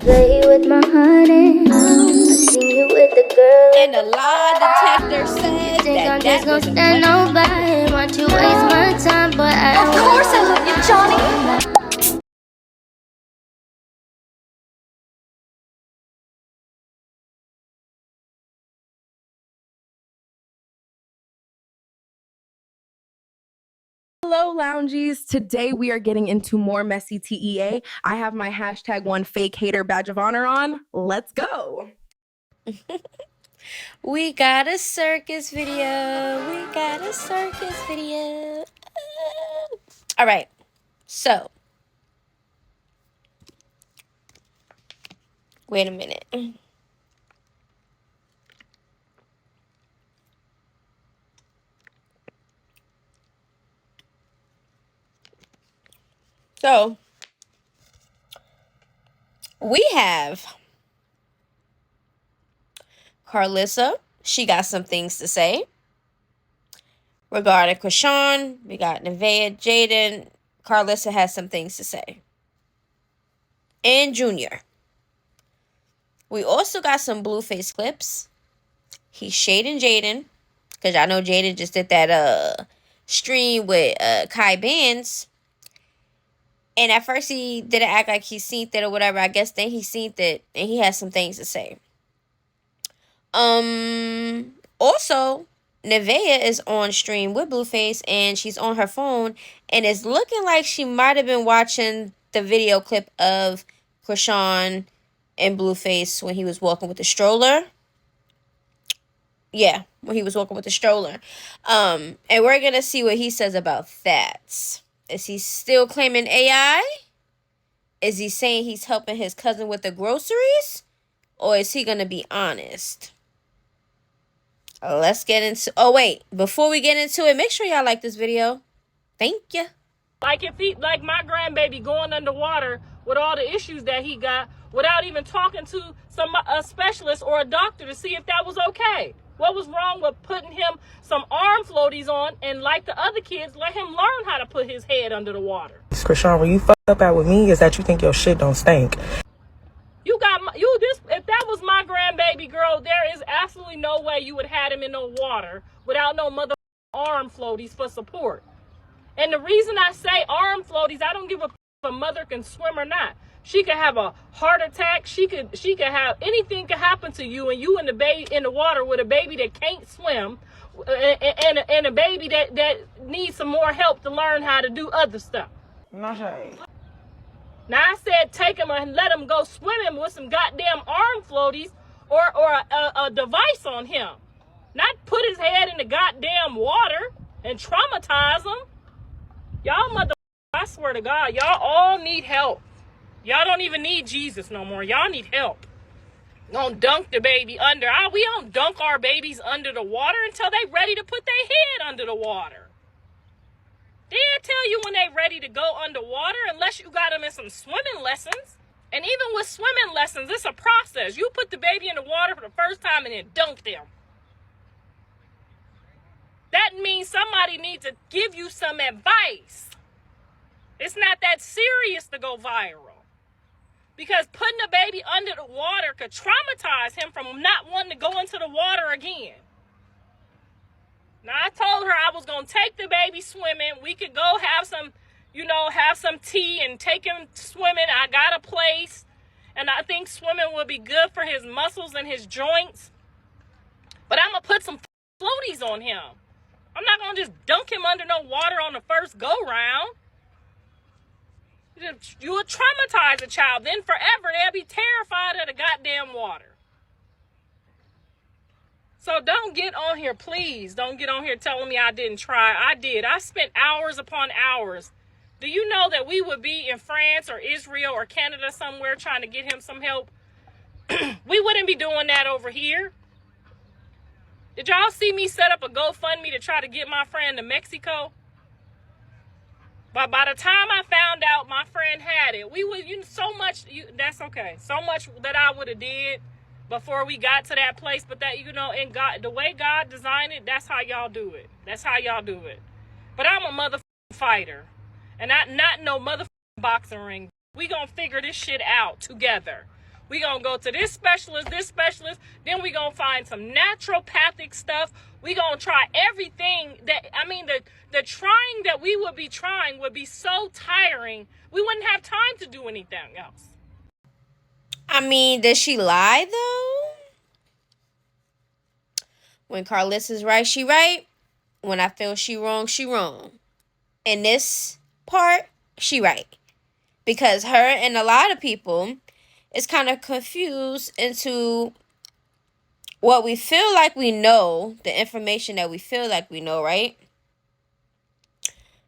Play with my honey. I seen you with the girl. And the lie detector said Think I'm that just gonna was stand nobody. Want you waste my time, but I Of course I love you, Johnny. Hello, loungies. Today we are getting into more messy TEA. I have my #1 fake hater badge of honor on. Let's go. We got a circus video. We got a circus video. All right. So, wait a minute. So, we have Karlissa. She got some things to say. Regarding Chrisean, we got Nevaeh, Jaden. Karlissa has some things to say. And Junior. We also got some Blueface clips. He's shading Jaden, because I know Jaden just did that stream with Kai Benz. And at first he didn't act like he seen that or whatever. I guess then he seen that and he has some things to say. Also, Nevaeh is on stream with Blueface and she's on her phone and it's looking like she might have been watching the video clip of Chrisean and Blueface when he was walking with the stroller. Yeah, when he was walking with the stroller. And we're gonna see what he says about that. Is he still claiming AI? Is he saying he's helping his cousin with the groceries? Or is he gonna be honest? Let's get into... Oh, wait. Before we get into it, make sure y'all like this video. Thank you. Like if he, like my grandbaby going underwater with all the issues that he got without even talking to a specialist or a doctor to see if that was okay. What was wrong with putting him some arm floaties on and like the other kids, let him learn how to put his head under the water? Chrisean, where you fucked up at with me is that you think your shit don't stink. If that was my grandbaby girl, there is absolutely no way you would have him in no water without no mother arm floaties for support. And the reason I say arm floaties, I don't give a if a mother can swim or not. She could have a heart attack. She could have anything could happen to you, and you in the baby in the water with a baby that can't swim, and a baby that needs some more help to learn how to do other stuff. Not sure. Now I said take him and let him go swimming with some goddamn arm floaties or a device on him. Not put his head in the goddamn water and traumatize him. Y'all I swear to God, y'all all need help. Y'all don't even need Jesus no more. Y'all need help. Gonna dunk the baby under. We don't dunk our babies under the water until they ready to put their head under the water. They'll tell you when they ready to go underwater unless you got them in some swimming lessons. And even with swimming lessons, it's a process. You put the baby in the water for the first time and then dunk them. That means somebody needs to give you some advice. It's not that serious to go viral. Because putting a baby under the water could traumatize him from not wanting to go into the water again. Now, I told her I was going to take the baby swimming. We could go have some tea and take him swimming. I got a place. And I think swimming would be good for his muscles and his joints. But I'm going to put some floaties on him. I'm not going to just dunk him under no water on the first go-round. You will traumatize a child. Then forever, they'll be terrified of the goddamn water. So don't get on here, please. Don't get on here telling me I didn't try. I did. I spent hours upon hours. Do you know that we would be in France or Israel or Canada somewhere trying to get him some help? We wouldn't be doing that over here. Did y'all see me set up a GoFundMe to try to get my friend to Mexico? But by the time I found out my friend had it, that's okay. So much that I would have did before we got to that place. But that, and God, the way God designed it, that's how y'all do it. That's how y'all do it. But I'm a motherfucking fighter. And not no motherfucking boxing ring. We gonna figure this shit out together. We gonna go to this specialist. Then we gonna find some naturopathic stuff. We gonna try everything that, I mean, the trying that we would be trying would be so tiring. We wouldn't have time to do anything else. I mean, did she lie though? When Karlissa's right, she right. When I feel she wrong, she wrong. In this part, she right. Because her and a lot of people is kind of confused into what we feel like we know, the information that we feel like we know, right?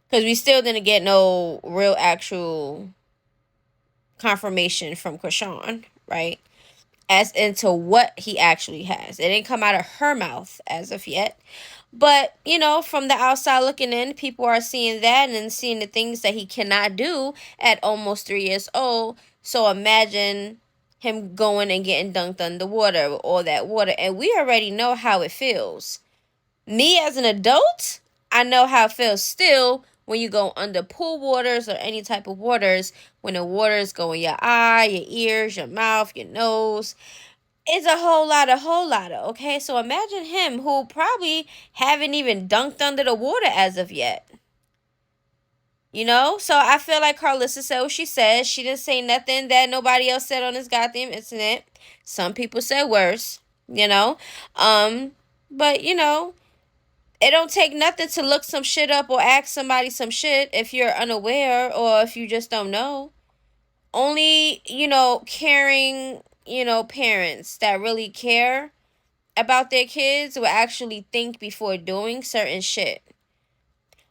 Because we still didn't get no real actual confirmation from Chrisean, right? As into what he actually has. It didn't come out of her mouth as of yet. But, you know, from the outside looking in, people are seeing that and seeing the things that he cannot do at almost 3 years old. So imagine him going and getting dunked underwater with all that water. And we already know how it feels. Me as an adult, I know how it feels still when you go under pool waters or any type of waters, when the waters go in your eye, your ears, your mouth, your nose. It's a whole lot of, okay? So imagine him who probably haven't even dunked under the water as of yet. You know? So I feel like Karlissa said what she said. She didn't say nothing that nobody else said on this goddamn incident. Some people said worse, you know? But, you know, it don't take nothing to look some shit up or ask somebody some shit if you're unaware or if you just don't know. Only, you know, caring, you know, parents that really care about their kids will actually think before doing certain shit.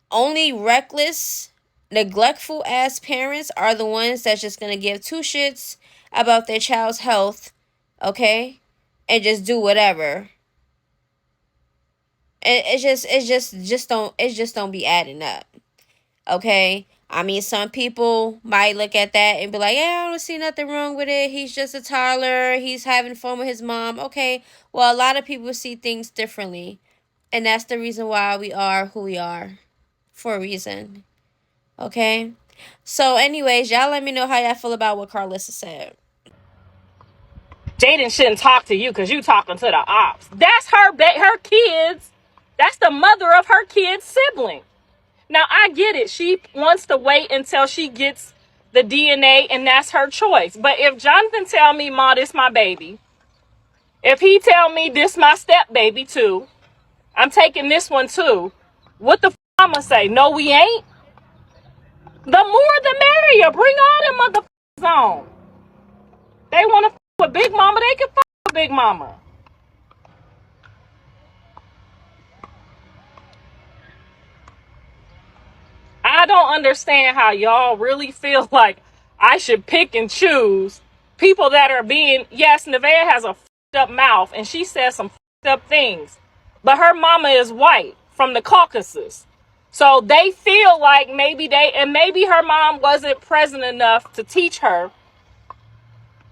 Only reckless, neglectful ass parents are the ones that's just gonna give two shits about their child's health, okay? And just do whatever. And it just don't be adding up. Okay? I mean, some people might look at that and be like, yeah, I don't see nothing wrong with it. He's just a toddler. He's having fun with his mom. Okay. Well, a lot of people see things differently. And that's the reason why we are who we are. For a reason. Okay? So, anyways, y'all let me know how y'all feel about what Karlissa said. Jaden shouldn't talk to you because you talking to the ops. That's her kids. That's the mother of her kid's sibling. Now, I get it. She wants to wait until she gets the DNA, and that's her choice. But if Jonathan tell me, Ma, this my baby. If he tell me this my step baby too, I'm taking this one too. What the f*** I'ma say? No, we ain't. The more the merrier. Bring all them motherfuckers on. They want to f*** with Big Mama, they can f*** with Big Mama. I don't understand how y'all really feel like I should pick and choose people that are being, yes, Nevaeh has a f***ed up mouth and she says some f***ed up things, but her mama is white from the Caucasus. So they feel like maybe maybe her mom wasn't present enough to teach her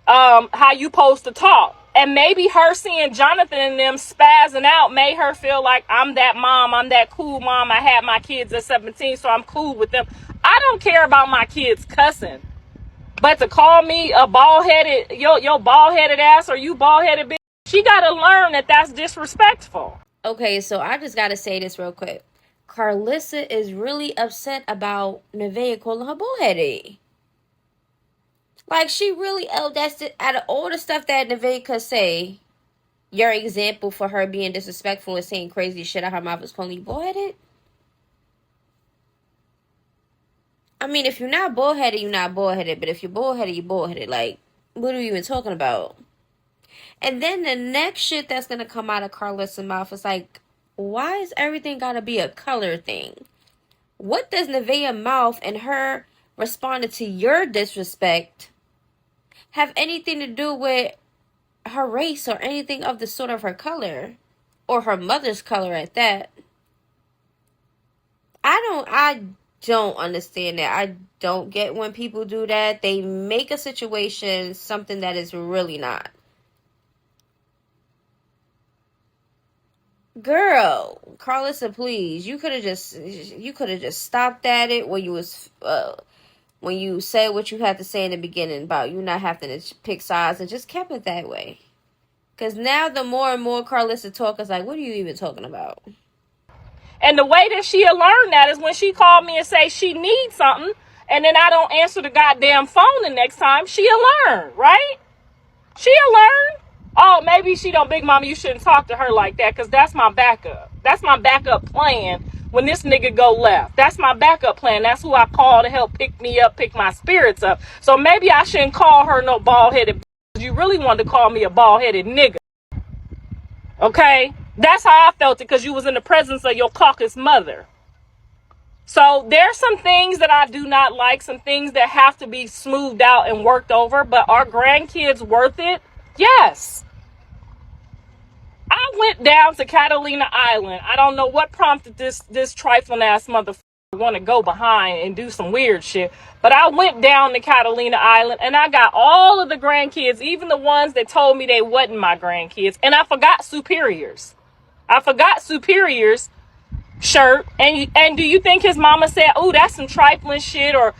how you supposed to talk. And maybe her seeing Jonathan and them spazzing out made her feel like I'm that mom, I'm that cool mom. I had my kids at 17, so I'm cool with them. I don't care about my kids cussing. But to call me a bald-headed, yo bald-headed ass or you bald-headed bitch, she got to learn that that's disrespectful. Okay, so I just gotta say this real quick. Karlissa is really upset about Nevaeh calling her bullheaded. Like, she really, that's it. Out of all the stuff that Nevaeh could say, your example for her being disrespectful and saying crazy shit out her mouth is calling you bullheaded? I mean, if you're not bullheaded, you're not bullheaded. But if you're bullheaded, you're bullheaded. Like, what are you even talking about? And then the next shit that's going to come out of Karlissa's mouth is like, why is everything got to be a color thing? What does Nevaeh's mouth and her responding to your disrespect have anything to do with her race or anything of the sort of her color? Or her mother's color at that? I don't understand that. I don't get when people do that. They make a situation something that is really not. Girl, Karlissa, please. You could have just stopped at it when you was when you said what you had to say in the beginning about you not having to pick sides, and just kept it that way. Because now the more and more Karlissa talk, is like, what are you even talking about? And the way that she'll learn that is when she called me and say she needs something, and then I don't answer the goddamn phone the next time, she'll learn, right? She'll learn. Oh, maybe she don't, Big Mama, you shouldn't talk to her like that, because that's my backup. That's my backup plan when this nigga go left. That's my backup plan. That's who I call to help pick me up, pick my spirits up. So maybe I shouldn't call her no bald-headed bitch. You really wanted to call me a bald-headed nigga. Okay? That's how I felt it, because you was in the presence of your caucus mother. So there's some things that I do not like, some things that have to be smoothed out and worked over, but are grandkids worth it? Yes. I went down to Catalina Island. I don't know what prompted this trifling ass motherfucker want to go behind and do some weird shit, but I went down to Catalina Island and I got all of the grandkids, even the ones that told me they wasn't my grandkids, and I forgot Superior's. Shirt, and do you think his mama said, oh, that's some trifling shit, or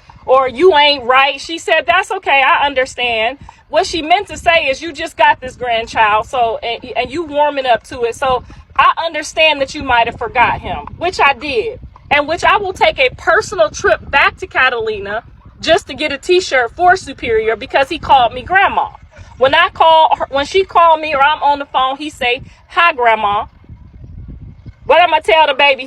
you ain't right? She said, that's okay, I understand. What she meant to say is, you just got this grandchild, so and you warming up to it, so I understand that you might have forgot him, which I did, and which I will take a personal trip back to Catalina just to get a t-shirt for Superior, because he called me grandma. When she called me or I'm on the phone, he say, hi grandma. What I'm gonna tell the baby?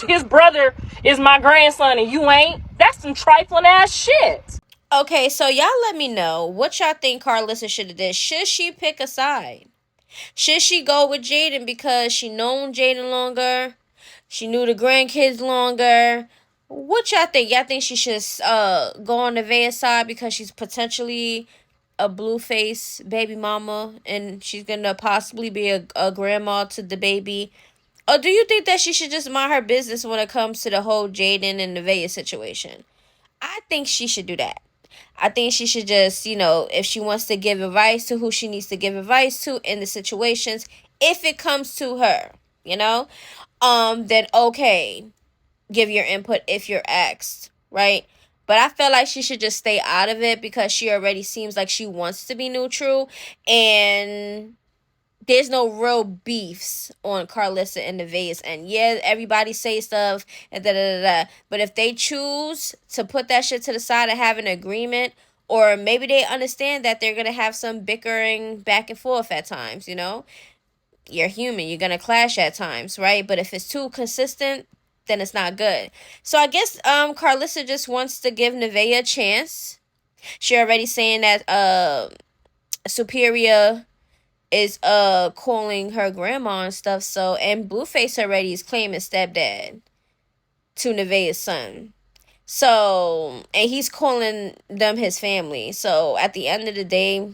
His brother is my grandson and you ain't? That's some trifling ass shit. Okay, so y'all let me know what y'all think Karlissa should have did. Should she pick a side? Should she go with Jaden because she known Jaden longer? She knew the grandkids longer? What y'all think? Y'all think she should go on Nevaeh's side because she's potentially a Blueface baby mama and she's gonna possibly be a grandma to the baby? Or do you think that she should just mind her business when it comes to the whole Jaden and Nevaeh situation? I think she should do that. I think she should just, if she wants to give advice to who she needs to give advice to in the situations, if it comes to her, then okay, give your input if you're asked, right? But I feel like she should just stay out of it because she already seems like she wants to be neutral. And there's no real beefs on Karlissa and Nevaeh's end. Yeah, everybody say stuff and da-da-da-da. But if they choose to put that shit to the side and have an agreement, or maybe they understand that they're going to have some bickering back and forth at times, You're human. You're going to clash at times, right? But if it's too consistent, then it's not good. So I guess Karlissa just wants to give Nevaeh a chance. She already saying that Superior is calling her grandma and stuff. So, and Blueface already is claiming stepdad to Nevaeh's son. So, and he's calling them his family. So at the end of the day,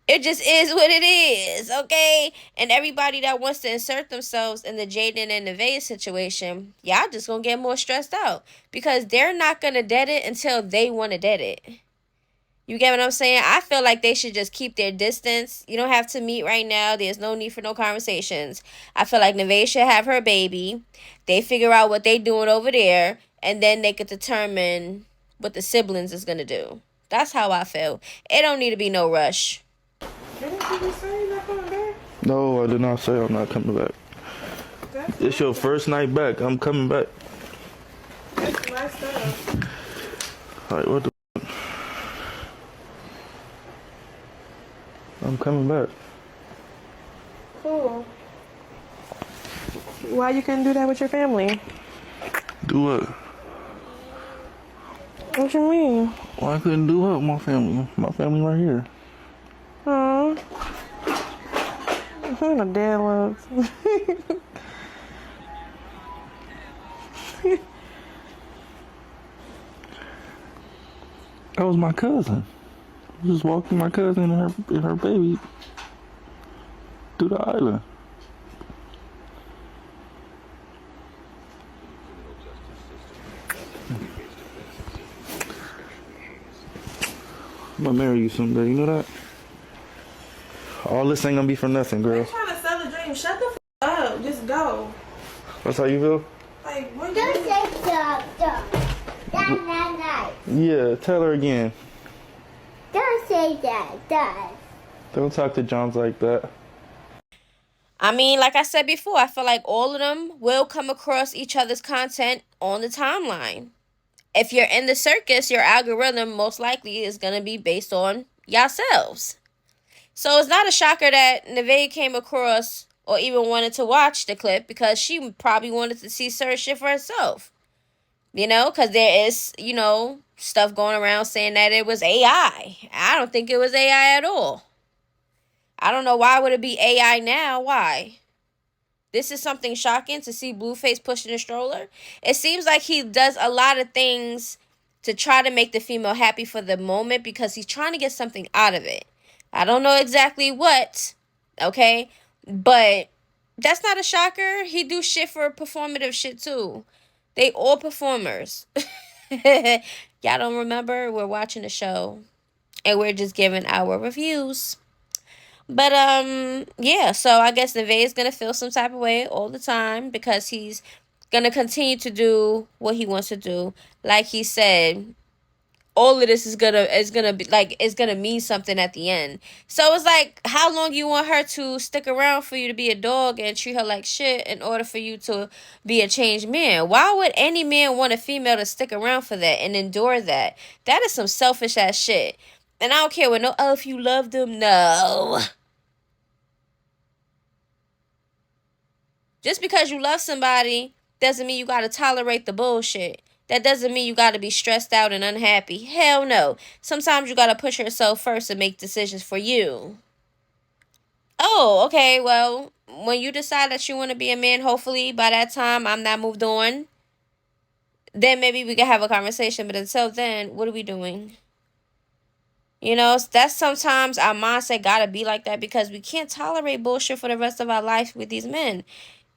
it just is what it is, okay? And everybody that wants to insert themselves in the Jaden and Nevaeh situation, y'all just gonna get more stressed out. Because they're not gonna dead it until they want to dead it. You get what I'm saying? I feel like they should just keep their distance. You don't have to meet right now. There's no need for no conversations. I feel like Nevaeh should have her baby. They figure out what they doing over there. And then they could determine what the siblings is gonna do. That's how I feel. It don't need to be no rush. No, I did not say I'm not coming back. It's your first night back. I'm coming back. That's messed up. Alright, what the I'm coming back. Cool. Why you couldn't do that with your family? Do what? What you mean? Why I couldn't do what with my family? My family right here. Huh? Who the dead looks? That was my cousin. I was just walking my cousin and her baby through the island. I'm gonna marry you someday, you know that? All this ain't gonna be for nothing, girl. I'm trying to sell a dream. Shut the up. Just go. That's how you feel? Like, what Don't say stop. Yeah, tell her again. Don't say that, Dad. Don't talk to Jones like that. I mean, like I said before, I feel like all of them will come across each other's content on the timeline. If you're in the circus, your algorithm most likely is going to be based on yourselves. So it's not a shocker that Nevaeh came across or even wanted to watch the clip because she probably wanted to see certain shit for herself. You know, because there is, stuff going around saying that it was AI. I don't think it was AI at all. I don't know why would it be AI now. Why? This is something shocking to see Blueface pushing a stroller. It seems like he does a lot of things to try to make the female happy for the moment because he's trying to get something out of it. I don't know exactly what, okay? But that's not a shocker. He do shit for performative shit too. They all performers. Y'all don't remember? We're watching the show and we're just giving our reviews. But yeah, so I guess Nevaeh is gonna feel some type of way all the time because he's gonna continue to do what he wants to do. Like he said, all of this is gonna be like it's gonna mean something at the end. So it's like, how long you want her to stick around for you to be a dog and treat her like shit in order for you to be a changed man? Why would any man want a female to stick around for that and endure that? That is some selfish ass shit. And I don't care what if you love them, no. Just because you love somebody doesn't mean you gotta tolerate the bullshit. That doesn't mean you gotta be stressed out and unhappy. Hell no. Sometimes you gotta push yourself first and make decisions for you. Oh, okay, well, when you decide that you want to be a man, hopefully by that time I'm not moved on, then maybe we can have a conversation. But until then, what are we doing? That's sometimes our mindset gotta be like that because we can't tolerate bullshit for the rest of our life with these men.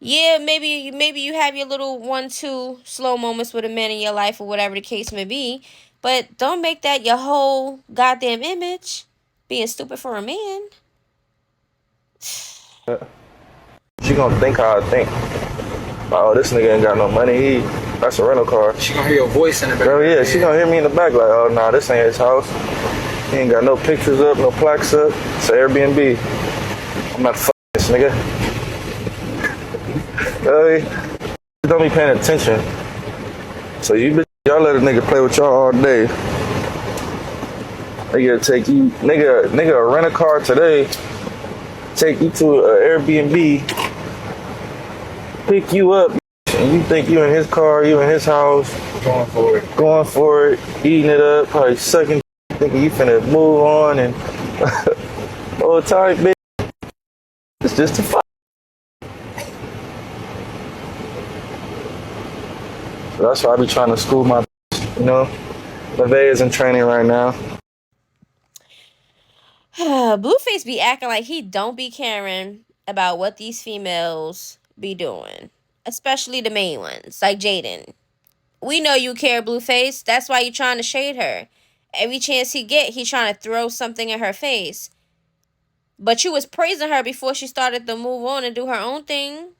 Yeah, maybe you have your little 1-2 slow moments with a man in your life or whatever the case may be, but don't make that your whole goddamn image, being stupid for a man. She gonna think how I think. Oh, this nigga ain't got no money. That's a rental car. She gonna hear your voice in the back. Bro, yeah, she gonna hear me in the back like, oh, nah, this ain't his house. He ain't got no pictures up, no plaques up. It's an Airbnb. I'm not fucking this nigga. Don't be paying attention. So y'all let a nigga play with y'all all day. Nigga take you, nigga rent a car today, take you to an Airbnb, pick you up, and you think you in his car, you in his house, going for it, eating it up, probably sucking, thinking you finna move on and all time, bitch. It's just a fuck. So that's why I be trying to school my, Nevaeh is in training right now. Blueface be acting like he don't be caring about what these females be doing, especially the main ones like Jaden. We know you care, Blueface. That's why you trying to shade her. Every chance he get, he trying to throw something in her face. But you was praising her before she started to move on and do her own thing.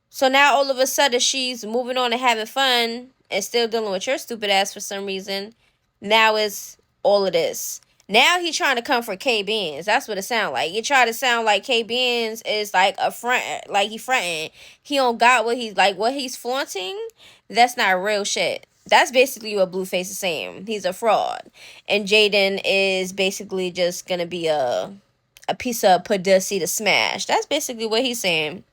So now all of a sudden she's moving on and having fun and still dealing with your stupid ass for some reason. Now it's all of this. Now he trying to come for K Benz. That's what it sound like. You try to sound like K Benz is like a front, like he fronting. He don't got what he's flaunting. That's not real shit. That's basically what Blueface is saying. He's a fraud. And Jaden is basically just gonna be a piece of pussy to smash. That's basically what he's saying.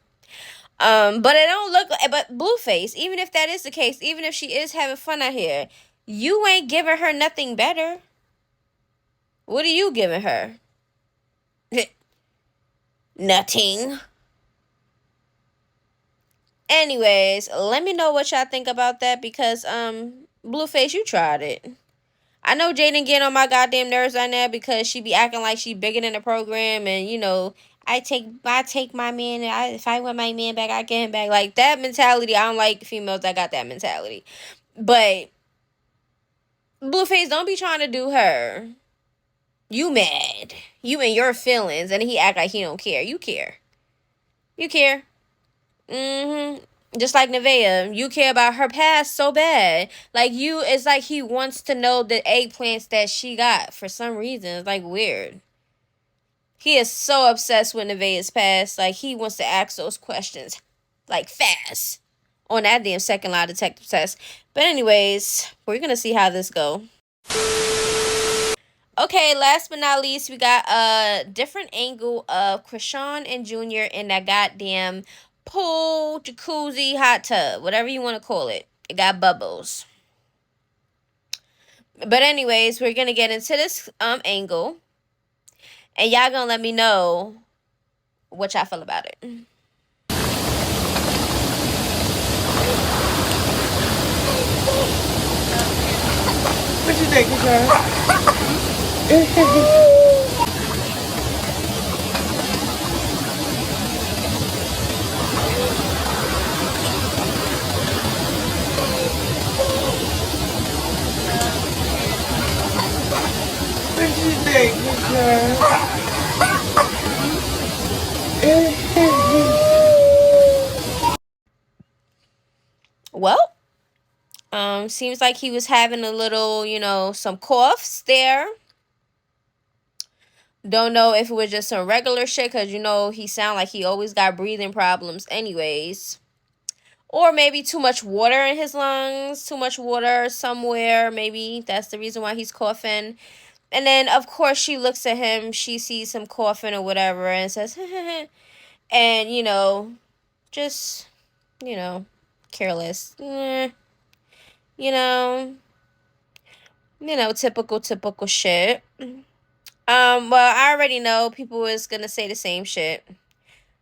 But it don't look like, but Blueface, even if that is the case, even if she is having fun out here, you ain't giving her nothing better. What are you giving her? Nothing. Anyways, let me know what y'all think about that because, Blueface, you tried it. I know Jaden getting on my goddamn nerves right now because she be acting like she bigger than the program and, I take my man. If I want my man back, I get him back. Like that mentality. I don't like females that got that mentality. But Blueface, don't be trying to do her. You mad. You in your feelings. And he act like he don't care. You care. You care. Just like Nevaeh, you care about her past so bad. Like, it's like he wants to know the eggplants that she got for some reason. It's like weird. He is so obsessed with Nevaeh's past. Like, he wants to ask those questions, like, fast. On that damn second lie detective test. But anyways, we're gonna see how this go. Okay, last but not least, we got a different angle of Chrisean and Junior in that goddamn pool, jacuzzi, hot tub, whatever you want to call it. It got bubbles. But anyways, we're gonna get into this angle, and y'all gonna let me know what y'all feel about it. What you think, Chrisean? What you think, Chrisean? Well, seems like he was having a little, some coughs there. Don't know if it was just some regular shit, because, he sound like he always got breathing problems anyways. Or maybe too much water in his lungs, too much water somewhere. Maybe that's the reason why he's coughing. And then, of course, she looks at him. She sees him coughing or whatever and says, and, just, careless. Typical shit. Well, I already know people is gonna say the same shit.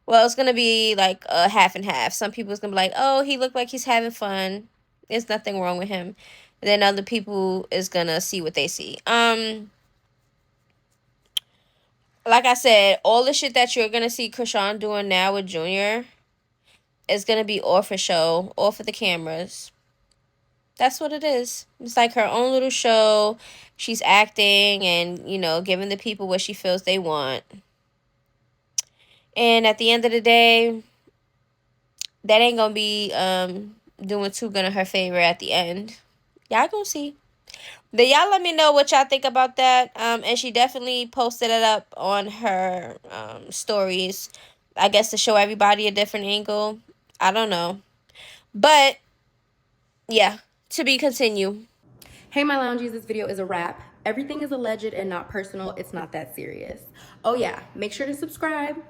Well, it's gonna be like a half and half. Some people's gonna be like, oh, he looked like he's having fun. There's nothing wrong with him. And then other people is gonna see what they see. Like I said, all the shit that you're gonna see Chrisean doing now with Junior is gonna be all for show, all for the cameras. That's what it is. It's like her own little show. She's acting and, giving the people what she feels they want. And at the end of the day, that ain't gonna be doing too good in her favor at the end. Y'all gonna see. But y'all let me know what y'all think about that. And she definitely posted it up on her stories. I guess to show everybody a different angle. I don't know. But, yeah. To be continued. Hey, my loungies, this video is a wrap. Everything is alleged and not personal. It's not that serious. Oh yeah, make sure to subscribe.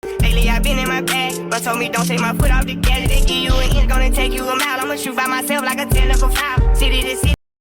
Lately I've been in my bag, but told me don't take my foot off the gas. They give you an inch, gonna take you a mile. I'ma shoot by myself like a 10 foul. City to city.